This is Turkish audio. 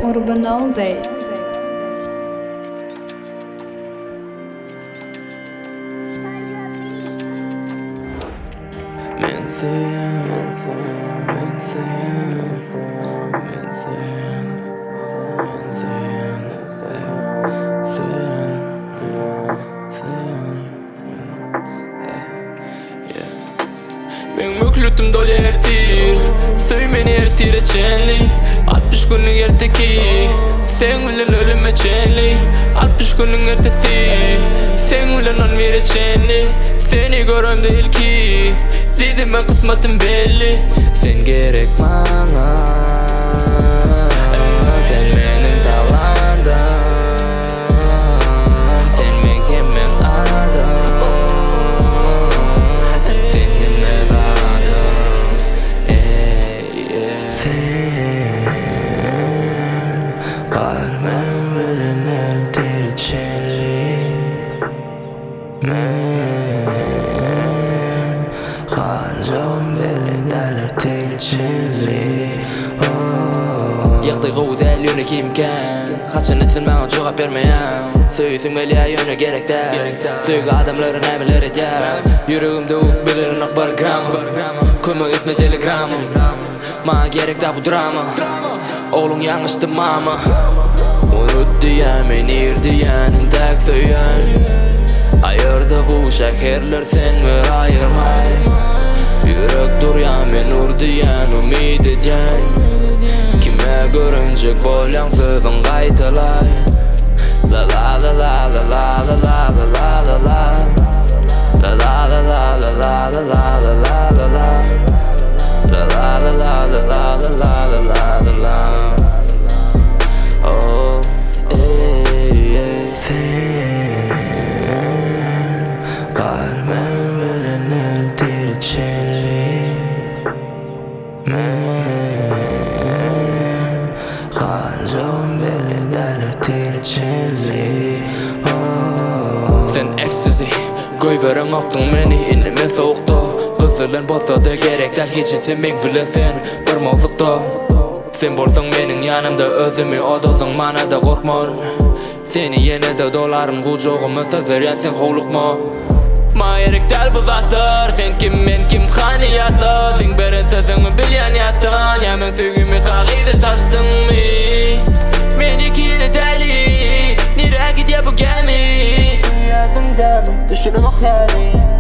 Original Day. Men söýän, men söýän, men söýän, men söýän, söýän, söýän, men möklütüm dol ertir, söý meni ertir eçenli, 60 günlük erteki, sen bilen ölüme çenli, 60 günlük ertesi, sen bilen on vereçenli, seni görümde ilki, dedim ben kısmetim belli, sen gerek bana, sen benim talandan, sen mükemmel adam, sen mükemmel adam, sen kalbim birine tercihli, Kalacağım belli derler tercihli. Yaktığı del yönü kimken Kaçın etsin bana cevap vermeyen Söýsün belli yönü gerek der Söýgü adamların emeler edýär Yüreğimde uk bilirin akbar gramı Kömek etme telegramım Mağa gerek da bu drama Oğlun yanlıştı mama Unut diyen beni irdiyenin tek söýen Ayırdı bu şehirler sen ver ayırmay Yürek duryan men nur diyen umid edyen Kime görünecek bolyan sözün qaytılay La la la la la la la la la la la la La la la la la la la la la la la la La la la la la la la la la la la la Oh, ey, ey, sen kalbim birine tercihli Men kalacağım belli derler tercihli Sen ecstasy Göy veren oktun meni inime soğukta Kızılan bolsa da gerekler hiç sen men bilen sen bir mavzukta Sen bolsaň meniň ýanymda özümi odasyň manada gorkman Seni ýene-de dolarym gujoguma söýýär sen howlukma Ma gerek däl bu zatlar sen kim men kim hanyatlar Sen beren sözüňi bilýän ýatdan ýa-men söýgümi kagyda çaşdyňmy Meniki däli nire gidýär bu gemi Ýadymda düşünüm ok ýaly